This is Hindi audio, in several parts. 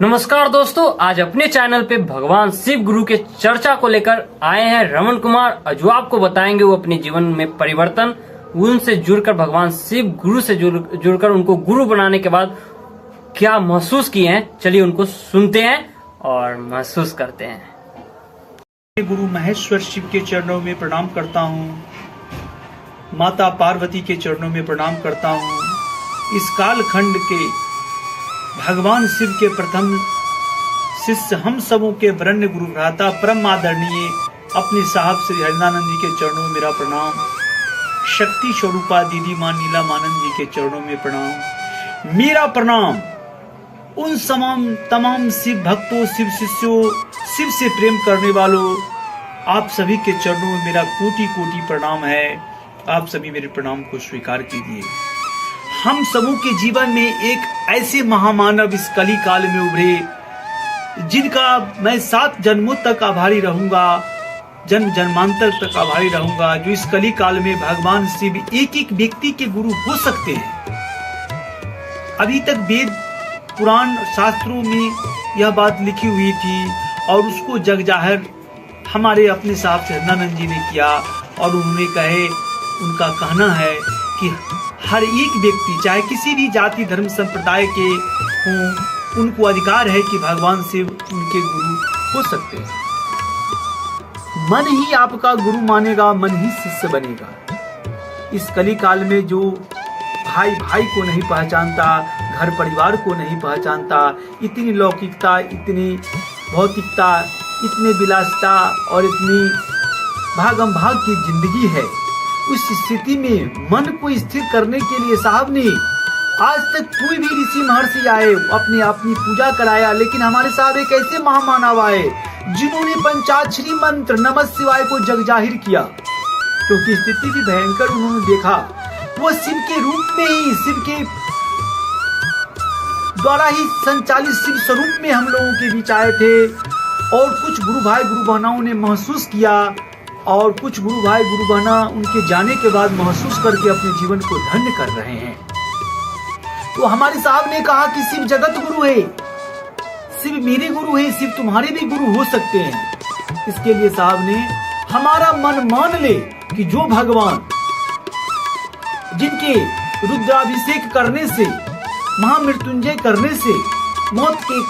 नमस्कार दोस्तों, आज अपने चैनल पे भगवान शिव गुरु के चर्चा को लेकर आए हैं रमन कुमार, जो आपको बताएंगे वो अपने जीवन में परिवर्तन, उनसे जुड़कर भगवान शिव गुरु से जुड़कर उनको गुरु बनाने के बाद क्या महसूस किए हैं। चलिए उनको सुनते हैं और महसूस करते हैं। गुरु महेश्वर शिव के चरणों में प्रणाम करता हूँ, माता पार्वती के चरणों में प्रणाम करता हूँ। इस कालखंड के भगवान शिव के प्रथम शिष्य हम सबों के वरण्य गुरु भ्राता परम आदरणीय अपने साहब श्री हरिनानंद जी के चरणों में मेरा प्रणाम। शक्ति स्वरूपा दीदी मां नीला मानंद जी के चरणों में प्रणाम। मेरा प्रणाम उन तमाम शिव भक्तों, शिव शिष्यों, शिव से प्रेम करने वालों, आप सभी के चरणों में मेरा कोटि कोटि प्रणाम है। आप सभी मेरे प्रणाम को स्वीकार कीजिए। हम सबों के जीवन में एक ऐसे महामानव इस कली काल में उभरे जिनका मैं 7 जन्मों तक आभारी रहूंगा, जन्म जन्मांतर तक आभारी रहूंगा, जो इस कली काल में भगवान शिव एक एक व्यक्ति के गुरु हो सकते हैं। अभी तक वेद पुराण शास्त्रों में यह बात लिखी हुई थी और उसको जग जाहिर हमारे अपने साहब हरिनानंद जी ने किया और उन्होंने कहे, उनका कहना है कि हर एक व्यक्ति चाहे किसी भी जाति धर्म संप्रदाय के हों, उनको अधिकार है कि भगवान शिव उनके गुरु हो सकते हैं। मन ही आपका गुरु मानेगा, मन ही शिष्य बनेगा। इस कली काल में जो भाई भाई को नहीं पहचानता, घर परिवार को नहीं पहचानता, इतनी लौकिकता, इतनी भौतिकता, इतने विलासिता और इतनी भागम भाग की जिंदगी है, उस स्थिति में मन को स्थिर करने के लिए साहब ने आज तक कोई भी ऋषि महर्षि आए अपनी पूजा कराया, लेकिन हमारे साहब एक ऐसे महामानव आए जिन्होंने पंचाक्षरी मंत्र नमः शिवाय को जग जाहिर किया। क्योंकि स्थिति भी भयंकर उन्होंने देखा, वो शिव के रूप में ही, शिव के द्वारा ही संचालित शिव स्वरूप में हम लोगों के बीच आए थे। और कुछ गुरु भाई गुरु बहनाओं ने महसूस किया और कुछ गुरु भाई गुरु बहना उनके जाने के बाद महसूस करके अपने जीवन को धन्य कर रहे हैं। तो हमारे साहब ने कहा कि शिव जगत गुरु है, शिव मेरे गुरु है, शिव तुम्हारे भी गुरु हो सकते हैं। इसके लिए साहब ने हमारा मन मान ले कि जो भगवान जिनके रुद्राभिषेक करने से, महामृत्युंजय करने से मौत के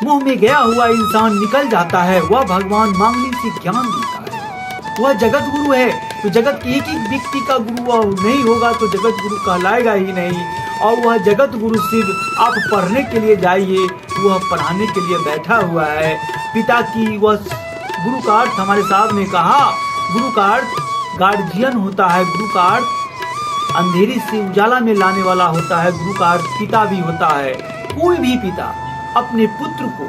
मुंह में गया हुआ इंसान निकल जाता है, वह भगवान मांगने से ज्ञान देता है। वह जगत गुरु है। तो जगत के एक एक व्यक्ति का गुरु वह नहीं होगा तो जगत गुरु कहलाएगा ही नहीं। और वह जगत गुरु शिव आप पढ़ने के लिए जाइए, वह पढ़ाने के लिए बैठा हुआ है। पिता की वह गुरु का अर्थ हमारे साहब ने कहा, गुरु का अर्थ गार्जियन होता है, गुरु का अर्थ अंधेरी से उजाला में लाने वाला होता है, गुरु का अर्थ पिता भी होता है। कोई भी पिता अपने पुत्र को,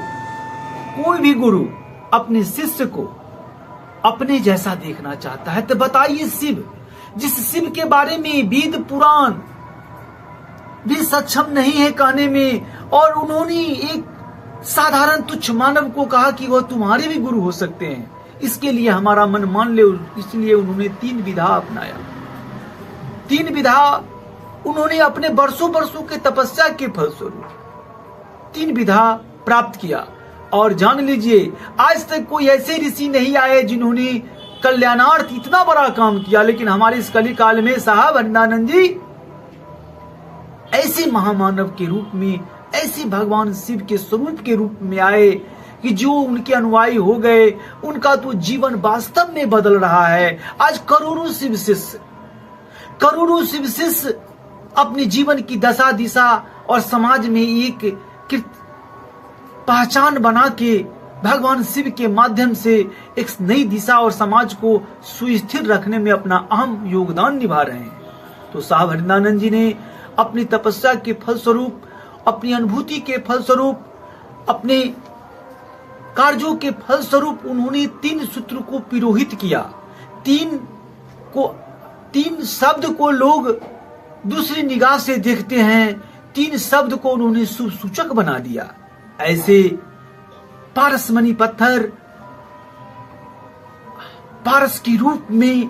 कोई भी गुरु अपने शिष्य को अपने जैसा देखना चाहता है। तो बताइए शिव, जिस शिव के बारे में वेद पुराण भी सक्षम नहीं है कहने में, और उन्होंने एक साधारण तुच्छ मानव को कहा कि वह तुम्हारे भी गुरु हो सकते हैं, इसके लिए हमारा मन मान ले। इसलिए उन्होंने 3 विधा अपनाया। 3 विधा उन्होंने अपने वर्षों के तपस्या के फलस्वरूप 3 विधा प्राप्त किया। और जान लीजिए, आज तक कोई ऐसे ऋषि नहीं आए जिन्होंने कल्याणार्थ इतना बड़ा काम किया, लेकिन हमारे इस कली काल में साहब हरिनानंद जी ऐसे महामानव के रूप में, ऐसे भगवान शिव के स्वरूप के रूप में आए कि जो उनके अनुयायी हो गए, उनका तो जीवन वास्तव में बदल रहा है। आज करोड़ों शिव शिष्य अपने जीवन की दशा दिशा और समाज में एक पहचान बना के भगवान शिव के माध्यम से एक नई दिशा और समाज को सुस्थिर रखने में अपना अहम योगदान निभा रहे हैं। तो साहब हरिनानंद जी ने अपनी तपस्या के फलस्वरूप, अपनी अनुभूति के फलस्वरूप, अपने कार्यों के फलस्वरूप उन्होंने 3 सूत्र को पिरोहित किया। 3 शब्द को लोग दूसरी निगाह से देखते हैं, 3 शब्द को उन्होंने शुभ सूचक बना दिया। ऐसे पारसमणि पत्थर पारस के रूप में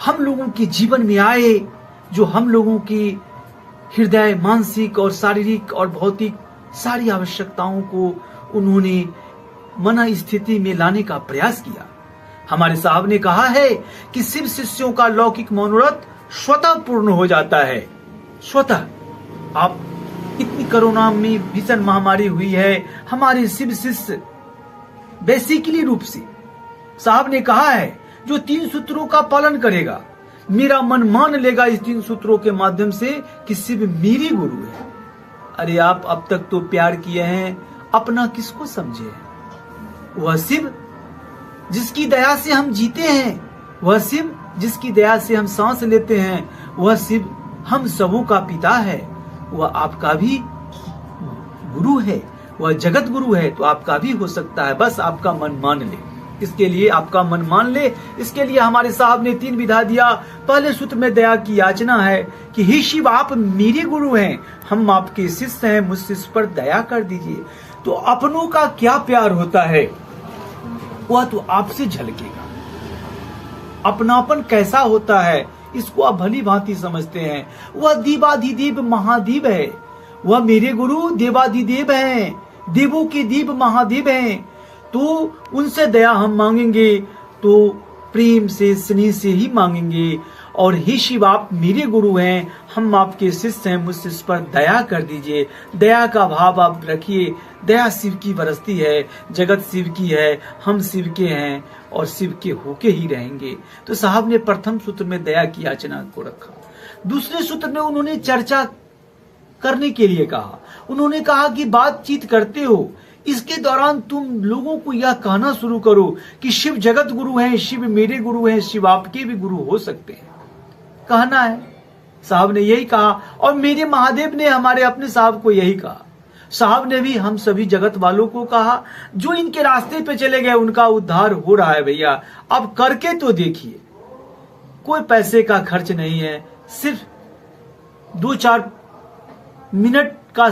हम लोगों के जीवन में आए, जो हम लोगों की हृदय, मानसिक और शारीरिक और भौतिक सारी आवश्यकताओं को उन्होंने मन स्थिति में लाने का प्रयास किया। हमारे साहब ने कहा है कि शिव शिष्यों का लौकिक मनोरथ स्वतः पूर्ण हो जाता है। स्वतः। आप इतनी कोरोना में भीषण महामारी हुई है, हमारे शिव शिष्य बेसिकली रूप से साहब ने कहा है जो 3 सूत्रों का पालन करेगा, मेरा मन मान लेगा इस 3 सूत्रों के माध्यम से कि शिव मेरे गुरु है। अरे आप अब तक तो प्यार किए हैं, अपना किसको समझे हैं? वह शिव जिसकी दया से हम जीते हैं, वह शिव जिसकी दया से हम सांस लेते हैं, वह शिव हम सबों का पिता है। वह आपका भी गुरु है, वह जगत गुरु है, तो आपका भी हो सकता है। बस आपका मन मान ले, इसके लिए आपका मन मान ले। इसके लिए हमारे साहब ने 3 विधा दिया। पहले सूत्र में दया की याचना है कि हे शिव आप मेरे गुरु हैं, हम आपके शिष्य हैं, मुझसे इस पर दया कर दीजिए। तो अपनों का क्या प्यार होता है वह तो आपसे झलकेगा। अपनापन कैसा होता है इसको आप भली भांति समझते हैं। वह देवाधिदेव महादेव है, वह मेरे गुरु देवाधिदेव हैं, देवों के देव महादेव हैं। तो उनसे दया हम मांगेंगे तो प्रेम से स्नेह से ही मांगेंगे। और हे शिव आप मेरे गुरु हैं, हम आपके शिष्य हैं, मुझसे इस पर दया कर दीजिए। दया का भाव आप रखिए। दया शिव की बरसती है, जगत शिव की है, हम शिव के हैं और शिव के होके ही रहेंगे। तो साहब ने प्रथम सूत्र में दया की याचना को रखा। दूसरे सूत्र में उन्होंने चर्चा करने के लिए कहा। उन्होंने कहा कि बातचीत करते हो, इसके दौरान तुम लोगों को यह कहना शुरू करो कि शिव जगत गुरु हैं, शिव मेरे गुरु हैं, शिव आपके भी गुरु हो सकते हैं। कहना है। साहब ने यही कहा और मेरे महादेव ने हमारे अपने साहब को यही कहा। साहब ने भी हम सभी जगत वालों को कहा जो इनके रास्ते पे चले गए उनका उद्धार हो रहा है। भैया अब करके तो देखिए, कोई पैसे का खर्च नहीं है, सिर्फ 2-4 मिनट का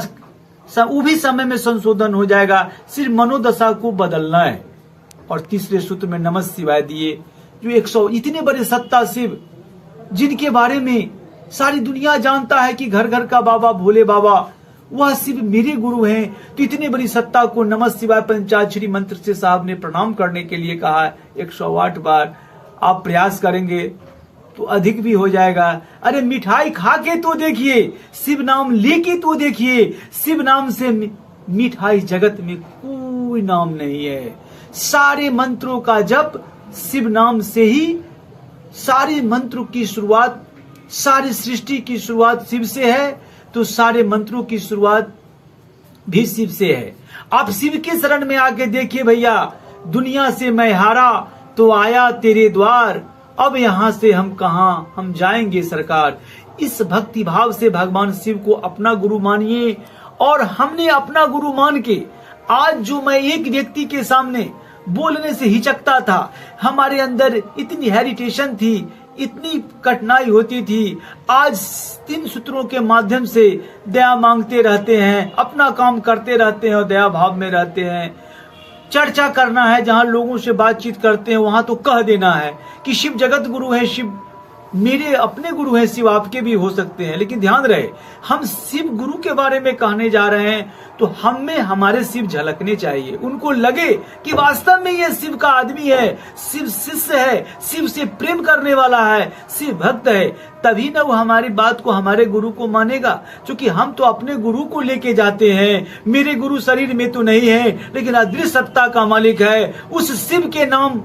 वो भी समय में संशोधन हो जाएगा। सिर्फ मनोदशा को बदलना है। और तीसरे सूत्र में नमः शिवाय दिए, जो 100 इतने बड़े सत्ता शिव जिनके बारे में सारी दुनिया जानता है कि घर घर का बाबा भोले बाबा, वह शिव मेरे गुरु हैं। तो इतनी बड़ी सत्ता को नमः शिवाय पंचाक्षरी मंत्र से साहब ने प्रणाम करने के लिए कहा 108 बार। आप प्रयास करेंगे तो अधिक भी हो जाएगा। अरे मिठाई खा के तो देखिए, शिव नाम लेके तो देखिए। शिव नाम से मिठाई जगत में कोई नाम नहीं है। सारे मंत्रों का जप शिव नाम से ही, सारे मंत्रों की शुरुआत, सारी सृष्टि की शुरुआत शिव से है, तो सारे मंत्रों की शुरुआत भी शिव से है। आप शिव के शरण में आके देखिए भैया, दुनिया से मैं हारा तो आया तेरे द्वार, अब यहां से हम कहां हम जाएंगे सरकार। इस भक्ति भाव से भगवान शिव को अपना गुरु मानिए। और हमने अपना गुरु मान के आज जो मैं एक व्यक्ति के सामने बोलने से हिचकता था, हमारे अंदर इतनी हेरिटेशन थी, इतनी कठिनाई होती थी, आज 3 सूत्रों के माध्यम से दया मांगते रहते हैं, अपना काम करते रहते हैं और दया भाव में रहते हैं। चर्चा करना है, जहां लोगों से बातचीत करते हैं वहां तो कह देना है कि शिव जगत गुरु है, शिव मेरे अपने गुरु हैं, शिव आपके भी हो सकते हैं। लेकिन ध्यान रहे, हम शिव गुरु के बारे में कहने जा रहे हैं तो हम में हमारे शिव झलकने चाहिए। उनको लगे कि वास्तव में ये शिव का आदमी है, शिव शिष्य है, शिव से प्रेम करने वाला है, शिव भक्त है। तभी ना वो हमारी बात को, हमारे गुरु को मानेगा। क्योंकि हम तो अपने गुरु को लेके जाते हैं। मेरे गुरु शरीर में तो नहीं है, लेकिन अदृश्य सत्ता का मालिक है। उस शिव के नाम,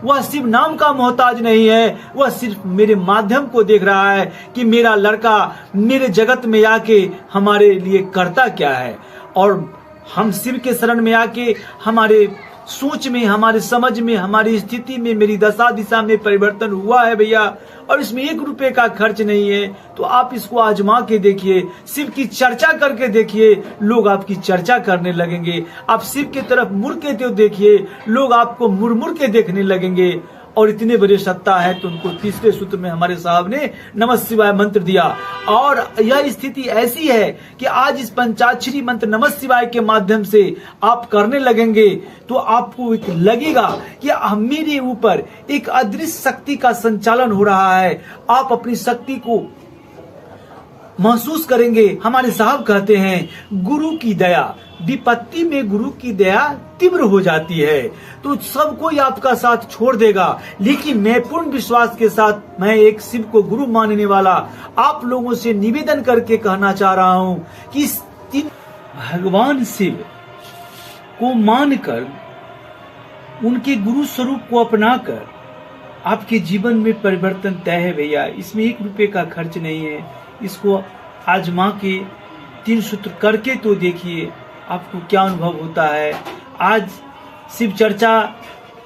वह शिव नाम का मोहताज नहीं है, वह सिर्फ मेरे माध्यम को देख रहा है कि मेरा लड़का मेरे जगत में आके हमारे लिए करता क्या है। और हम शिव के शरण में आके हमारे सोच में, हमारे समझ में, हमारी स्थिति में, मेरी दशा दिशा में परिवर्तन हुआ है भैया। और इसमें 1 रुपए का खर्च नहीं है। तो आप इसको आजमा के देखिए, शिव की चर्चा करके देखिए, लोग आपकी चर्चा करने लगेंगे। आप शिव की तरफ मुड़ के तो देखिए, लोग आपको मुड़ मुड़ के देखने लगेंगे। और इतने बड़े सत्ता है तो उनको तीसरे सूत्र में हमारे साहब ने नमः शिवाय मंत्र दिया। और यह स्थिति ऐसी है कि आज इस पंचाक्षरी मंत्र नमः शिवाय के माध्यम से आप करने लगेंगे तो आपको एक लगेगा कि मेरे ऊपर एक अदृश्य शक्ति का संचालन हो रहा है। आप अपनी शक्ति को महसूस करेंगे। हमारे साहब कहते हैं गुरु की दया, विपत्ति में गुरु की दया तीव्र हो जाती है, तो सब कोई आपका साथ छोड़ देगा। लेकिन मैं पूर्ण विश्वास के साथ मैं एक शिव को गुरु मानने वाला आप लोगों से निवेदन करके कहना चाह रहा हूं कि भगवान शिव को मानकर उनके गुरु स्वरूप को अपनाकर आपके जीवन में परिवर्तन तय है भैया। इसमें 1 रुपए का खर्च नहीं है। इसको आजमा के 3 सूत्र करके तो देखिए आपको क्या अनुभव होता है। आज शिव चर्चा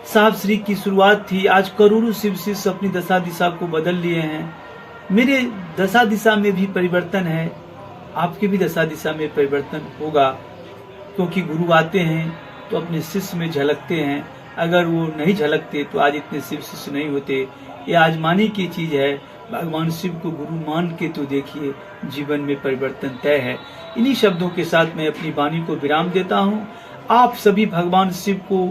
साहब श्री की शुरुआत थी। आज करोड़ों शिव शिष्य अपनी दशा दिशा को बदल लिए हैं। मेरे दशा दिशा में भी परिवर्तन है, आपके भी दशा दिशा में परिवर्तन होगा, क्योंकि गुरु आते हैं तो अपने शिष्य में झलकते हैं। अगर वो नहीं झलकते तो आज इतने शिव शिष्य नहीं होते। ये आजमाने की चीज है। भगवान शिव को गुरु मान के तो देखिए, जीवन में परिवर्तन तय है। इन्हीं शब्दों के साथ मैं अपनी वाणी को विराम देता हूँ। आप सभी भगवान शिव को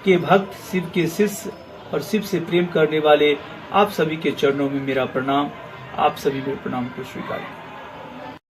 के भक्त, शिव के शिष्य और शिव से प्रेम करने वाले आप सभी के चरणों में मेरा प्रणाम। आप सभी मेरे प्रणाम को स्वीकार करें।